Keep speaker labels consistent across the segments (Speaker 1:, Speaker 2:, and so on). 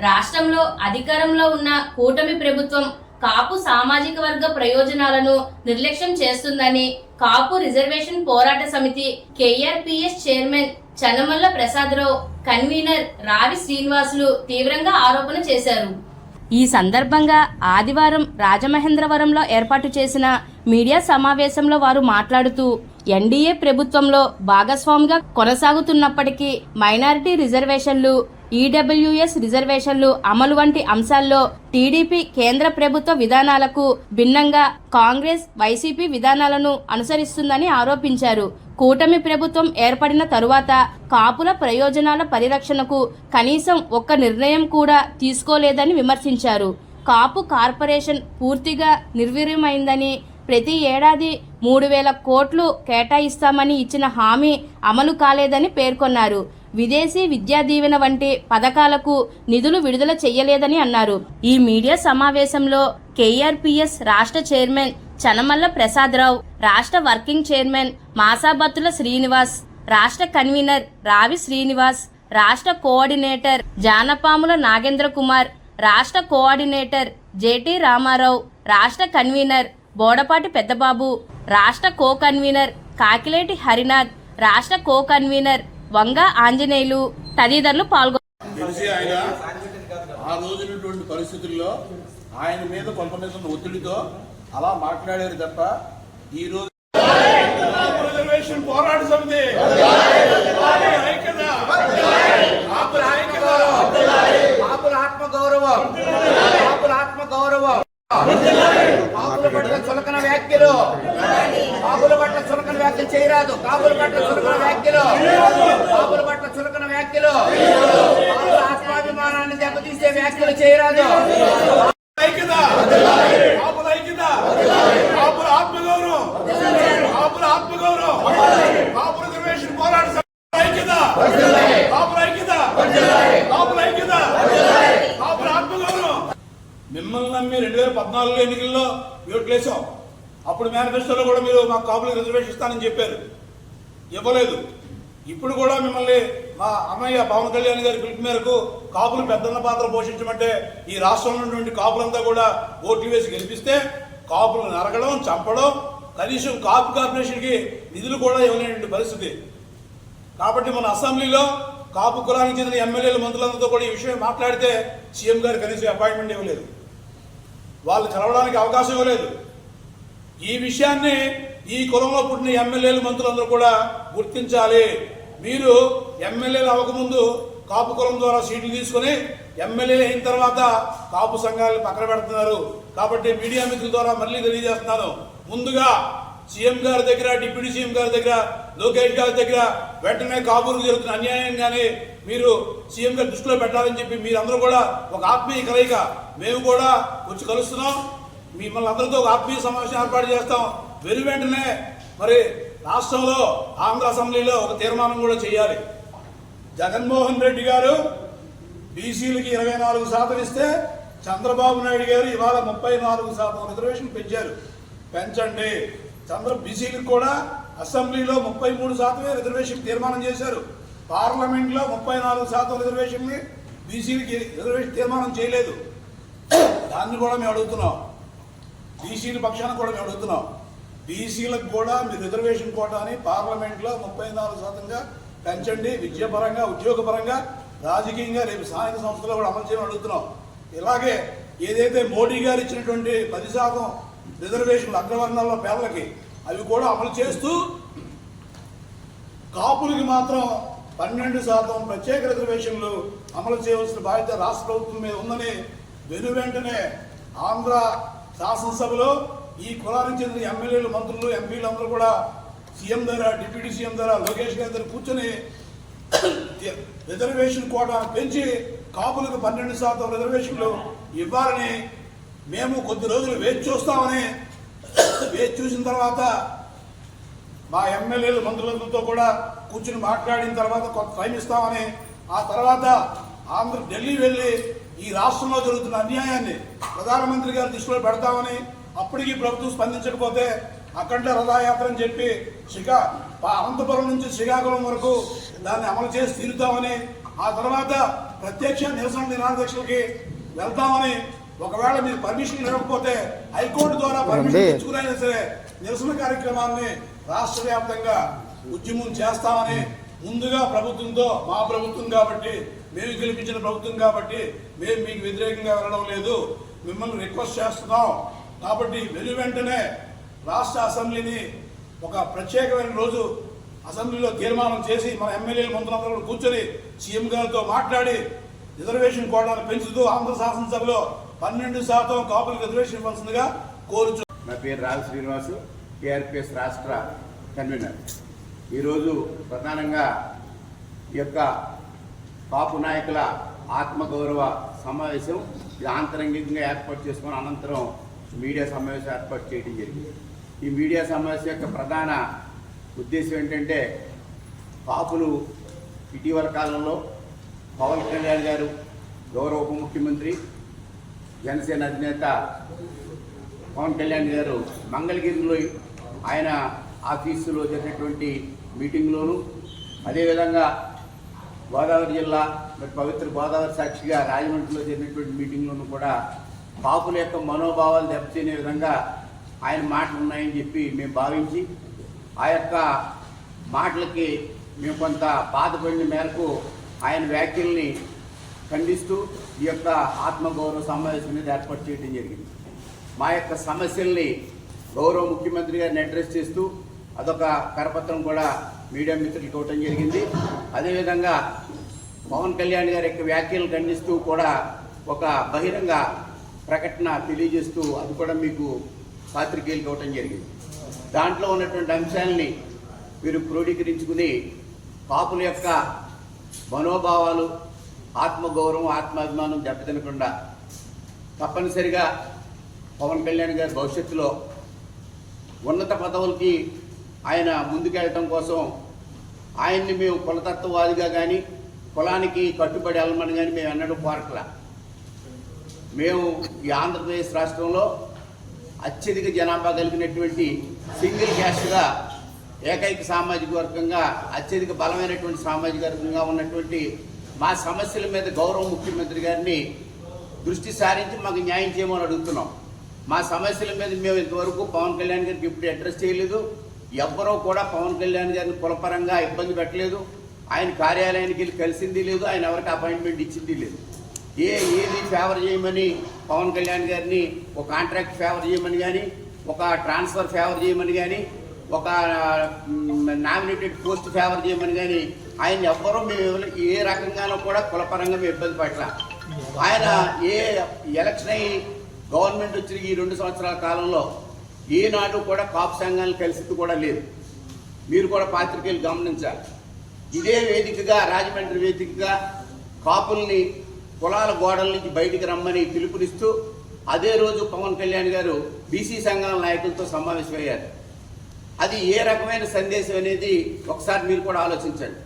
Speaker 1: రాష్ట్రంలో అధికారంలో ఉన్న కూటమి ప్రభుత్వం కాపు సామాజిక వర్గ ప్రయోజనాలను నిర్లక్ష్యం చేస్తుందని కాపు రిజర్వేషన్ పోరాట సమితి కేఆర్పీఎస్ చైర్మన్ చనమల్ల ప్రసాదరావు, కన్వీనర్ రావి శ్రీనివాసులు తీవ్రంగా ఆరోపణ చేశారు. ఈ సందర్భంగా ఆదివారం రాజమహేంద్రవరంలో ఏర్పాటు చేసిన మీడియా సమావేశంలో వారు మాట్లాడుతూ, ఎన్డీఏ ప్రభుత్వంలో భాగస్వామిగా కొనసాగుతున్నప్పటికీ మైనారిటీ రిజర్వేషన్లు, ఈడబ్ల్యూఎస్ రిజర్వేషన్లు అమలు వంటి అంశాల్లో టీడీపీ కేంద్ర ప్రభుత్వ విధానాలకు భిన్నంగా కాంగ్రెస్, వైసీపీ విధానాలను అనుసరిస్తుందని ఆరోపించారు. కూటమి ప్రభుత్వం ఏర్పడిన తరువాత కాపుల ప్రయోజనాల పరిరక్షణకు కనీసం ఒక్క నిర్ణయం కూడా తీసుకోలేదని విమర్శించారు. కాపు కార్పొరేషన్ పూర్తిగా నిర్వీర్యమైందని, ప్రతి ఏడాది 3,000 కోట్లు కేటాయిస్తామని ఇచ్చిన హామీ అమలు కాలేదని పేర్కొన్నారు. విదేశీ విద్యా దీవెన వంటి పథకాలకు నిధులు విడుదల చేయలేదని అన్నారు. ఈ మీడియా సమావేశంలో కేఆర్పీఎస్ రాష్ట్ర చైర్మన్ చనమల్ల ప్రసాదరావు, రాష్ట్ర వర్కింగ్ చైర్మన్ మాసాబత్తుల శ్రీనివాస్, రాష్ట్ర కన్వీనర్ రావి శ్రీనివాస్, రాష్ట్ర కోఆర్డినేటర్ జానపాముల నాగేంద్ర కుమార్, రాష్ట్ర కోఆర్డినేటర్ జేటీ రామారావు, రాష్ట్ర కన్వీనర్ బోడపాటి పెద్దబాబు, రాష్ట్ర కో కన్వీనర్ కాకిలేటి హరినాథ్, రాష్ట్ర కో కన్వీనర్ వంగ ఆంజనేయులు తదితరులు పాల్గొన్నారు.
Speaker 2: పరిస్థితుల్లో ఆయన మీద కొంతమంది ఒత్తిడితో అలా మాట్లాడారు తప్ప ఈ రోజు పోరాట సమితి ఆత్మగౌరవం కాపుల పట్ల చులకన వ్యాఖ్యలు చేయరాదు. కాపుల పట్ల చులకన వ్యాఖ్యలు ఆత్మాభిమానాన్ని దెబ్బతీసే వ్యాఖ్యలు చేయరాదు. మిమ్మల్ని నమ్మి 2014 ఎన్నికల్లో ఓట్లేసాం. అప్పుడు మేనిఫెస్టోలో కూడా మీరు మాకు కాపులకు రిజర్వేషన్ ఇస్తానని చెప్పారు, ఇవ్వలేదు. ఇప్పుడు కూడా మిమ్మల్ని మా అన్నయ్య పవన్ కళ్యాణ్ గారి పిలుపు మేరకు కాపులు పెద్దన్న పాత్ర పోషించమంటే ఈ రాష్ట్రంలో ఉన్నటువంటి కాపులంతా కూడా ఓట్లు వేసి గెలిపిస్తే కాపులను నరకడం, చంపడం, కనీసం కాపు కార్పొరేషన్కి నిధులు కూడా ఇవ్వలేని పరిస్థితి. కాబట్టి మన అసెంబ్లీలో కాపు కులానికి చెందిన ఎమ్మెల్యేలు, మంత్రులందరితో కూడా ఈ విషయం మాట్లాడితే సీఎం గారు కనీసం అపాయింట్మెంట్ ఇవ్వలేదు, వాళ్ళు కలవడానికి అవకాశం ఇవ్వలేదు. ఈ విషయాన్ని ఈ కులంలో పుట్టిన ఎమ్మెల్యేలు, మంత్రులందరూ కూడా గుర్తించాలి. మీరు ఎమ్మెల్యేలు అవ్వకముందు కాపు కులం ద్వారా సీట్లు తీసుకుని ఎమ్మెల్యేలు అయిన తర్వాత కాపు సంఘాలను పక్కన పెడుతున్నారు. కాబట్టి మీడియా మిత్రుల ద్వారా మళ్ళీ తెలియజేస్తున్నాను, ముందుగా సీఎం గారి దగ్గర, డిప్యూటీ సీఎం గారి దగ్గర, లోకేష్ గారి దగ్గర వెంటనే కాపులకు జరుగుతున్న అన్యాయంగానే మీరు సీఎం గారి దృష్టిలో పెట్టాలని చెప్పి మీరందరూ కూడా ఒక ఆత్మీయ కలయిక, మేము కూడా వచ్చి కలుస్తున్నాం, మిమ్మల్ని అందరితో ఒక ఆత్మీయ సమావేశం ఏర్పాటు చేస్తాం. వెంటనే మరి రాష్ట్రంలో ఆంధ్ర అసెంబ్లీలో ఒక తీర్మానం కూడా చేయాలి. జగన్మోహన్ రెడ్డి గారు బీసీలకి 24% ఇస్తే చంద్రబాబు నాయుడు గారు ఇవాళ 34% రిజర్వేషన్ పెంచారు. పెంచండి. బీసీలకు కూడా అసెంబ్లీలో 33% రిజర్వేషన్ తీర్మానం చేశారు. పార్లమెంట్లో 34% రిజర్వేషన్ బీసీలకి రిజర్వేషన్ తీర్మానం చేయలేదు. దాన్ని కూడా మేము అడుగుతున్నాం, బీసీల పక్షాన కూడా మేము అడుగుతున్నాం, బీసీలకు కూడా మీరు రిజర్వేషన్ కోటాని పార్లమెంట్లో 34%గా పెంచండి. విద్యాపరంగా, ఉద్యోగపరంగా, రాజకీయంగా రేపు స్థానిక సంస్థలో కూడా అమలు చేయమని అడుగుతున్నాం. ఇలాగే ఏదైతే మోడీ గారు ఇచ్చినటువంటి 10% రిజర్వేషన్లు అగ్రవర్ణాల్లో పేర్లకి అవి కూడా అమలు చేస్తూ కాపులకి మాత్రం 12% ప్రత్యేక రిజర్వేషన్లు అమలు చేయవలసిన బాధ్యత రాష్ట్ర ప్రభుత్వం మీద ఉందని వెంటనే ఆంధ్ర శాసనసభలో ఈ కులానికి చెందిన ఎమ్మెల్యేలు, మంత్రులు, ఎంపీలు అందరూ కూడా సీఎం దగ్గర, డిప్యూటీ సీఎం దగ్గర, లోకేష్ గారి దగ్గర కూర్చొని రిజర్వేషన్ కోటా పెంచి కాపులకు 12% రిజర్వేషన్లు ఇవ్వాలని మేము కొద్ది రోజులు వేచి చూస్తామని, వేచి చూసిన తర్వాత మా ఎమ్మెల్యేలు, మంత్రులందరితో కూడా కూర్చుని మాట్లాడిన తర్వాత కొంత టైం ఇస్తామని, ఆ తర్వాత ఢిల్లీ వెళ్ళి ఈ రాష్ట్రంలో జరుగుతున్న అన్యాయాన్ని ప్రధానమంత్రి గారి దృష్టిలో పెడతామని, అప్పటికీ ప్రభుత్వం స్పందించకపోతే అఖండ రథయాత్ర అని చెప్పి అనంతపురం నుంచి శ్రీకాకుళం వరకు దాన్ని అమలు చేసి తీరుతామని ఆ తర్వాత ప్రత్యక్ష నిరసన నిరాదీక్షలకి వెళ్తామని, ఒకవేళ మీరు పర్మిషన్ ఇవ్వకపోతే హైకోర్టు ద్వారా పర్మిషన్ తెచ్చుకునైనా సరే నిరసన కార్యక్రమాన్ని రాష్ట్ర వ్యాప్తంగా ఉద్యమం చేస్తామని ముందుగా ప్రభుత్వంతో, మా ప్రభుత్వం కాబట్టి, మేము గెలిపించిన ప్రభుత్వం కాబట్టి మేము మీకు వ్యతిరేకంగా వెళ్ళడం లేదు, మిమ్మల్ని రిక్వెస్ట్ చేస్తున్నాం. కాబట్టి వెంటనే రాష్ట్ర అసెంబ్లీని ఒక ప్రత్యేకమైన రోజు అసెంబ్లీలో తీర్మానం చేసి మన ఎమ్మెల్యేలు మంత్రులందరూ కూర్చొని సీఎం గారితో మాట్లాడి రిజర్వేషన్ కోటాను పెంచుతూ ఆంధ్ర శాసనసభలో 12% కాపులకు రిజర్వేషన్ ఇవ్వాల్సిందిగా కోరుచు.
Speaker 3: నా పేరు రావి శ్రీనివాసు, కేఆర్పిఎస్ రాష్ట్ర కన్వీనర్. ఈరోజు ప్రధానంగా ఈ యొక్క కాపు నాయకుల ఆత్మగౌరవ సమావేశం ఇది ఆంతరంగికంగా ఏర్పాటు చేసుకుని అనంతరం మీడియా సమావేశం ఏర్పాటు చేయడం జరిగింది. ఈ మీడియా సమావేశం యొక్క ప్రధాన ఉద్దేశం ఏంటంటే, కాపులు ఇటీవల కాలంలో పవన్ కళ్యాణ్ గారు, గౌరవ ఉప ముఖ్యమంత్రి, జనసేన అధినేత పవన్ కళ్యాణ్ గారు మంగళగిరిలో ఆయన ఆఫీసులో జరిగినటువంటి మీటింగ్లోను, అదేవిధంగా గోదావరి జిల్లా మరి పవిత్ర గోదావరి సాక్షిగా రాజమండ్రిలో జరిగినటువంటి మీటింగ్లోనూ కూడా కాపుల యొక్క మనోభావాలు దెబ్బతినే విధంగా ఆయన మాటలు ఉన్నాయని చెప్పి మేము భావించి, ఆ యొక్క మాటలకి మేము కొంత బాధపడిన మేరకు ఆయన వ్యాఖ్యల్ని ఖండిస్తూ ఈ యొక్క ఆత్మగౌరవ సమావేశం మీద ఏర్పాటు చేయడం జరిగింది. మా యొక్క సమస్యల్ని గౌరవ ముఖ్యమంత్రి గారిని అడ్రస్ చేస్తూ అదొక కరపత్రం కూడా మీడియా మిత్రులకు ఇవ్వటం జరిగింది. అదేవిధంగా పవన్ కళ్యాణ్ గారి యొక్క వ్యాఖ్యలు ఖండిస్తూ కూడా ఒక బహిరంగ ప్రకటన తెలియజేస్తూ అది కూడా మీకు పాత్రికేయులకు ఇవ్వటం జరిగింది. దాంట్లో ఉన్నటువంటి అంశాలని మీరు క్రోడీకరించుకుని కాపుల యొక్క మనోభావాలు, ఆత్మగౌరవం, ఆత్మాభిమానం దెబ్బతినకుండా తప్పనిసరిగా పవన్ కళ్యాణ్ గారి భవిష్యత్తులో ఉన్నత పదవులకి ఆయన ముందుకెళ్ళటం కోసం ఆయన్ని మేము కులతత్వవాదిగా కానీ కులానికి కట్టుబడి వెళ్ళమని కానీ మేము ఎన్నడూ కోరట్లా. మేము ఈ ఆంధ్రప్రదేశ్ రాష్ట్రంలో అత్యధిక జనాభా కలిగినటువంటి సింగిల్ క్యాస్ట్గా, ఏకైక సామాజిక వర్గంగా, అత్యధిక బలమైనటువంటి సామాజిక వర్గంగా ఉన్నటువంటి మా సమస్యల మీద గౌరవ ముఖ్యమంత్రి గారిని దృష్టి సారించి మాకు న్యాయం చేయమని అడుగుతున్నాం. మా సమస్యల మీద మేము ఇంతవరకు పవన్ కళ్యాణ్ గారికి ఇప్పుడు అడ్రస్ చేయలేదు. ఎవ్వరూ కూడా పవన్ కళ్యాణ్ గారిని కులపరంగా ఇబ్బంది పెట్టలేదు. ఆయన కార్యాలయానికి వెళ్ళి కలిసింది లేదు, ఆయన ఎవరికి అపాయింట్మెంట్ ఇచ్చింది లేదు. ఏది ఫేవర్ చేయమని పవన్ కళ్యాణ్ గారిని ఒక కాంట్రాక్ట్ ఫేవర్ చేయమని కానీ, ఒక ట్రాన్స్ఫర్ ఫేవర్ చేయమని కానీ, ఒక నామినేటెడ్ పోస్ట్ ఫేవర్ చేయమని కానీ ఆయన ఎవ్వరూ మేము ఏ రకంగానూ కూడా కులపరంగా మేము ఇబ్బంది పట్ల. ఆయన ఏ ఎలక్షన్ అయ్యి గవర్నమెంట్ వచ్చిన ఈ 2 సంవత్సరాల కాలంలో ఏనాడు కూడా కాపు సంఘాలను కలిసింది కూడా లేదు. మీరు కూడా పాత్రికేయులు గమనించాలి. ఇదే వేదికగా, రాజమండ్రి వేదికగా కాపుల్ని కులాల గోడల నుంచి బయటికి రమ్మని పిలుపునిస్తూ అదే రోజు పవన్ కళ్యాణ్ గారు బీసీ సంఘాల నాయకులతో సమావేశమయ్యారు. అది ఏ రకమైన సందేశం అనేది ఒకసారి మీరు కూడా ఆలోచించండి.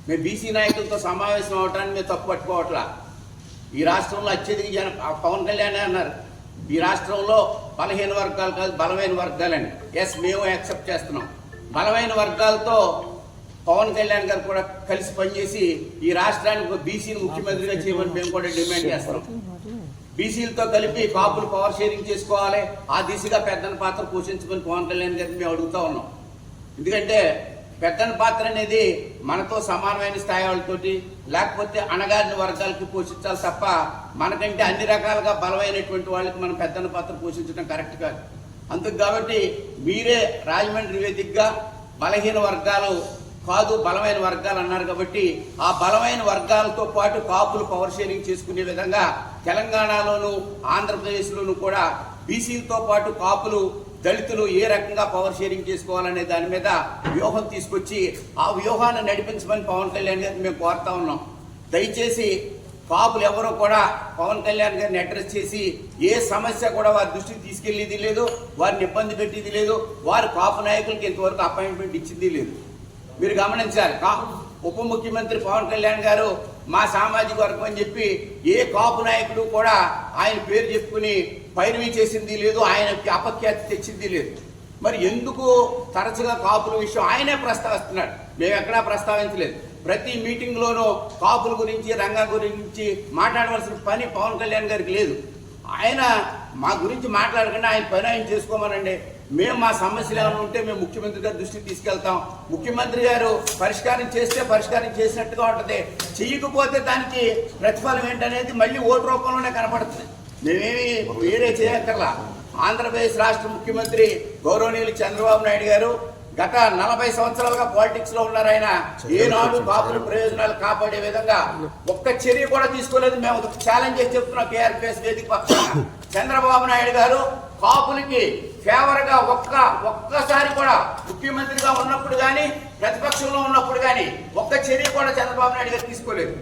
Speaker 3: మేము బీసీ నాయకులతో సమావేశం అవటాన్ని మేము తప్పు పట్టుకోవట్లా. ఈ రాష్ట్రంలో అత్యధిక పవన్ కళ్యాణ్ అన్నారు, ఈ రాష్ట్రంలో బలహీన వర్గాలు కాదు బలమైన వర్గాలని. ఎస్, మేము యాక్సెప్ట్ చేస్తున్నాం. బలమైన వర్గాలతో పవన్ కళ్యాణ్ గారు కూడా కలిసి పనిచేసి ఈ రాష్ట్రానికి ఒక బీసీని ముఖ్యమంత్రిగా చేయమని మేము కూడా డిమాండ్ చేస్తున్నాం. బీసీలతో కలిపి కాపులు పవర్ షేరింగ్ చేసుకోవాలి, ఆ దిశగా పెద్దన పాత్ర పోషించుకొని పవన్ కళ్యాణ్ గారిని మేము అడుగుతూ ఉన్నాం. ఎందుకంటే పెద్దన పాత్ర అనేది మనతో సమానమైన స్థాయి వాళ్ళతోటి, లేకపోతే అణగారిన వర్గాలకి పోషించాలి తప్ప మనకంటే అన్ని రకాలుగా బలమైనటువంటి వాళ్ళకి మనం పెద్దన పాత్ర పోషించడం కరెక్ట్ కాదు. అందుకు కాబట్టి మీరే రాజమండ్రి వేదికగా బలహీన వర్గాలు కాదు బలమైన వర్గాలు అన్నారు కాబట్టి ఆ బలమైన వర్గాలతో పాటు కాపులు పవర్ షేరింగ్ చేసుకునే విధంగా తెలంగాణలోను ఆంధ్రప్రదేశ్లోను కూడా బీసీలతో పాటు కాపులు, దళితులు ఏ రకంగా పవర్ షేరింగ్ చేసుకోవాలనే దాని మీద వ్యూహం తీసుకొచ్చి ఆ వ్యూహాన్ని నడిపించమని పవన్ కళ్యాణ్ గారిని మేము కోరుతా ఉన్నాం. దయచేసి కాపులు ఎవరో కూడా పవన్ కళ్యాణ్ గారిని అడ్రస్ చేసి ఏ సమస్య కూడా వారి దృష్టికి తీసుకెళ్లేది లేదు, వారిని ఇబ్బంది పెట్టేది లేదు, వారు కాపు నాయకులకి ఇంతవరకు అపాయింట్మెంట్ ఇచ్చింది లేదు. మీరు గమనించాలి. ఉప ముఖ్యమంత్రి పవన్ కళ్యాణ్ గారు మా సామాజిక వర్గం అని చెప్పి ఏ కాపు నాయకుడు కూడా ఆయన పేరు చెప్పుకుని పైరవీ చేసింది లేదు, ఆయనకి అపఖ్యాతి తెచ్చింది లేదు. మరి ఎందుకు తరచుగా కాపుల విషయం ఆయనే ప్రస్తావిస్తున్నాడు, మేము ఎక్కడా ప్రస్తావించలేదు. ప్రతి మీటింగ్లోనూ కాపుల గురించి రంగా గురించి మాట్లాడవలసిన పని పవన్ కళ్యాణ్ గారికి లేదు. ఆయన మా గురించి మాట్లాడకుండా ఆయన పని ఆయన చేసుకోమనండి. మేము మా సమస్యలు ఏమైనా ఉంటే మేము ముఖ్యమంత్రి గారి దృష్టికి తీసుకెళ్తాం. ముఖ్యమంత్రి గారు పరిష్కారం చేస్తే పరిష్కారం చేసినట్టుగా ఉంటుంది, చెయ్యకపోతే దానికి ప్రతిఫలం ఏంటనేది మళ్ళీ ఓటు రూపంలోనే కనపడుతుంది. మేమేమి వేరే చేయక్కర్లా. ఆంధ్రప్రదేశ్ రాష్ట్ర ముఖ్యమంత్రి గౌరవనీయులు చంద్రబాబు నాయుడు గారు గత 40 సంవత్సరాలుగా పాలిటిక్స్ లో ఉన్నారు. ఆయన ఏనాడు కాపుల ప్రయోజనాలు కాపాడే విధంగా ఒక్క చర్య కూడా తీసుకోలేదు. మేము ఛాలెంజ్ చేసి చెప్తున్నాం కేఆర్పీఎస్ వేదిక పక్షాన. చంద్రబాబు నాయుడు గారు కాపులకి ఫేవర్ గా ఒక్కసారి కూడా ముఖ్యమంత్రిగా ఉన్నప్పుడు కానీ ప్రతిపక్షంలో ఉన్నప్పుడు కానీ ఒక్క చర్య కూడా చంద్రబాబు నాయుడు గారు తీసుకోలేదు.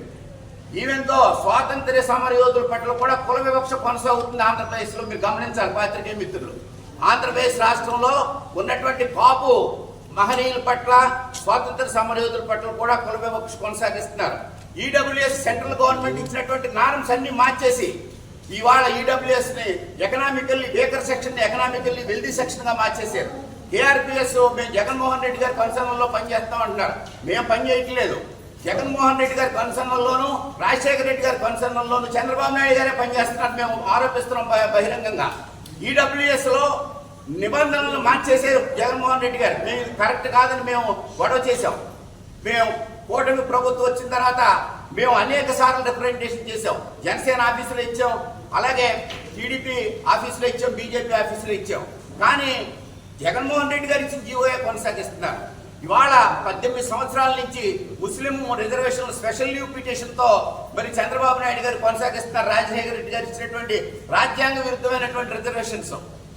Speaker 3: ఈవెన్తో స్వాతంత్ర్య సమర యోధుల పట్ల కూడా కుల వివక్ష కొనసాగుతుంది ఆంధ్రప్రదేశ్ లో. మీరు గమనించాలి పాత్రికేయ మిత్రులు. ఆంధ్రప్రదేశ్ రాష్ట్రంలో ఉన్నటువంటి కాపు మహనీయుల పట్ల స్వాతంత్ర సమరయోధుల పట్ల కూడా కుల వివక్ష కొనసాగిస్తున్నారు. ఈడబ్ల్యూఎస్ సెంట్రల్ గవర్నమెంట్ ఇచ్చినటువంటి నార్మ్స్ అన్ని మార్చేసి ఇవాళ ఈడబ్ల్యూఎస్ ని economically weaker section economically wealthy section గా మార్చేశారు. కేఆర్పీఎస్ మేము జగన్మోహన్ రెడ్డి గారి కన్సర్న్లో పనిచేస్తాం అంటున్నారు. మేము పని చేయట్లేదు. జగన్మోహన్ రెడ్డి గారి కన్సర్న్లోను రాజశేఖర రెడ్డి గారి కన్సర్న్లోను చంద్రబాబు నాయుడు గారే పనిచేస్తున్నారు మేము ఆరోపిస్తున్నాం బహిరంగంగా. ఈడబ్ల్యూఎస్ లో నిబంధనలు మార్చేసారు జగన్మోహన్ రెడ్డి గారు. మేము కరెక్ట్ కాదని మేము గొడవ చేశాం. మేము కూటమి ప్రభుత్వం వచ్చిన తర్వాత మేము అనేక సార్లు రిప్రజెంటేషన్ చేశాం. జనసేన ఆఫీసులో ఇచ్చాం, అలాగే టీడీపీ ఆఫీసులో ఇచ్చాం, బీజేపీ ఆఫీసులో ఇచ్చాం. కానీ జగన్మోహన్ రెడ్డి గారు ఇచ్చిన జీవోఏ కొనసాగిస్తున్నారు. ఇవాళ 18 సంవత్సరాల నుంచి ముస్లిం రిజర్వేషన్ స్పెషల్ లీవ్ పిటిషన్ తో మరి చంద్రబాబు నాయుడు గారు కొనసాగిస్తున్నారు. రాజశేఖర రెడ్డి గారు ఇచ్చినటువంటి రాజ్యాంగ విరుద్ధమైనటువంటి రిజర్వేషన్స్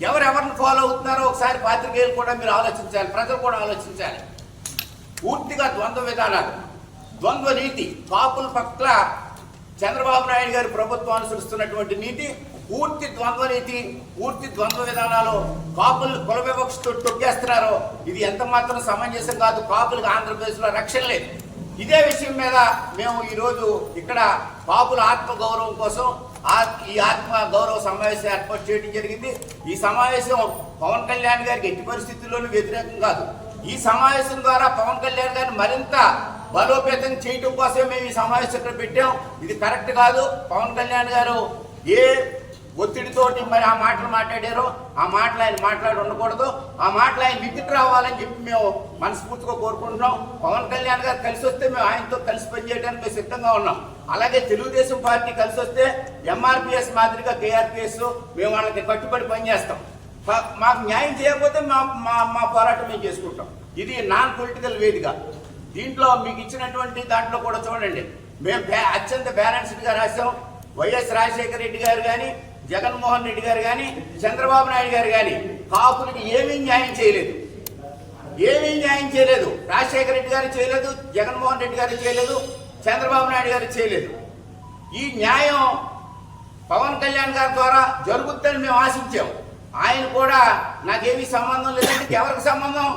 Speaker 3: ఎవరెవరిని ఫాలో అవుతున్నారో ఒకసారి పాత్రికేయులు కూడా మీరు ఆలోచించాలి, ప్రజలు కూడా ఆలోచించాలి. పూర్తిగా ద్వంద్వ విధానాలు, ద్వంద్వ నీతి, కాపుల పట్ల చంద్రబాబు నాయుడు గారి ప్రభుత్వం అనుసరిస్తున్నటువంటి నీతి పూర్తి ద్వంద్వ నీతి, పూర్తి ద్వంద్వ విధానాలు. కాపులు కుల వివక్షతో తొక్కేస్తున్నారో ఇది ఎంత మాత్రం సమంజసం కాదు. కాపులకు ఆంధ్రప్రదేశ్లో రక్షణ లేదు. ఇదే విషయం మీద మేము ఈరోజు ఇక్కడ కాపుల ఆత్మ గౌరవం కోసం ఈ ఆత్మ గౌరవ సమావేశం ఏర్పాటు చేయడం జరిగింది. ఈ సమావేశం పవన్ కళ్యాణ్ గారికి ఎట్టి పరిస్థితుల్లోనూ వ్యతిరేకం కాదు. ఈ సమావేశం ద్వారా పవన్ కళ్యాణ్ గారిని మరింత బలోపేతం చేయడం కోసమే మేము ఈ సమావేశం ఇక్కడ పెట్టాం. ఇది కరెక్ట్ కాదు. పవన్ కళ్యాణ్ గారు ఏ ఒత్తిడితోటి మరి ఆ మాటలు మాట్లాడారో ఆ మాటలు ఆయన మాట్లాడి ఉండకూడదు. ఆ మాటలు ఆయన విత్డ్రా అవ్వాలని చెప్పి మేము మనస్ఫూర్తిగా కోరుకుంటున్నాం. పవన్ కళ్యాణ్ గారు కలిసి వస్తే మేము ఆయనతో కలిసి పనిచేయడానికి మేము సిద్ధంగా ఉన్నాం. అలాగే తెలుగుదేశం పార్టీ కలిసి వస్తే ఎంఆర్పిఎస్ మాదిరిగా కేఆర్పిఎస్ మేము వాళ్ళకి కట్టుబడి పనిచేస్తాం. మాకు న్యాయం చేయకపోతే మా పోరాటం మేము చేసుకుంటాం. ఇది నాన్ పొలిటికల్ వేదిక. దీంట్లో మీకు ఇచ్చినటువంటి దాంట్లో కూడా చూడండి, మేము అత్యంత బ్యాలెన్స్డ్గా రాసాం. వైఎస్ రాజశేఖర రెడ్డి గారు కానీ, జగన్మోహన్ రెడ్డి గారు కానీ, చంద్రబాబు నాయుడు గారు కానీ కాపులకి ఏమీ న్యాయం చేయలేదు. ఏమీ న్యాయం చేయలేదు. రాజశేఖర రెడ్డి గారు చేయలేదు, జగన్మోహన్ రెడ్డి గారు చేయలేదు, చంద్రబాబు నాయుడు గారు చేయలేదు. ఈ న్యాయం పవన్ కళ్యాణ్ గారి ద్వారా జరుగుతుందని మేము ఆశించాం. ఆయన కూడా నాకేమీ సంబంధం లేదంటే ఎవరికి సంబంధం?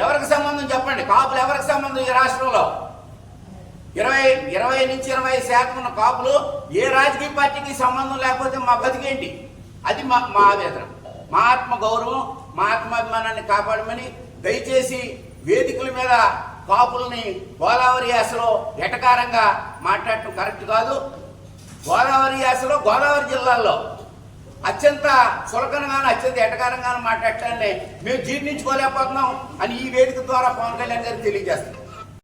Speaker 3: ఎవరికి సంబంధం చెప్పండి? కాపులు ఎవరికి సంబంధం? ఈ రాష్ట్రంలో 20 నుంచి 25% ఉన్న కాపులు ఏ రాజకీయ పార్టీకి సంబంధం లేకపోతే మా బతికేంటి? అది మా ఆవేదన. మా ఆత్మ గౌరవం, మా ఆత్మాభిమానాన్ని కాపాడమని దయచేసి వేదికల మీద కాపుల్ని గోదావరి యాసలో ఎటకారంగా మాట్లాడటం కరెక్ట్ కాదు. గోదావరి యాసలో గోదావరి జిల్లాల్లో అత్యంత చులకనగాను అత్యంత ఎటకారంగాను మాట్లాడటాన్ని మేము జీర్ణించుకోలేకపోతున్నాం అని ఈ వేదిక ద్వారా పవన్ కళ్యాణ్ గారికి తెలియజేస్తాం.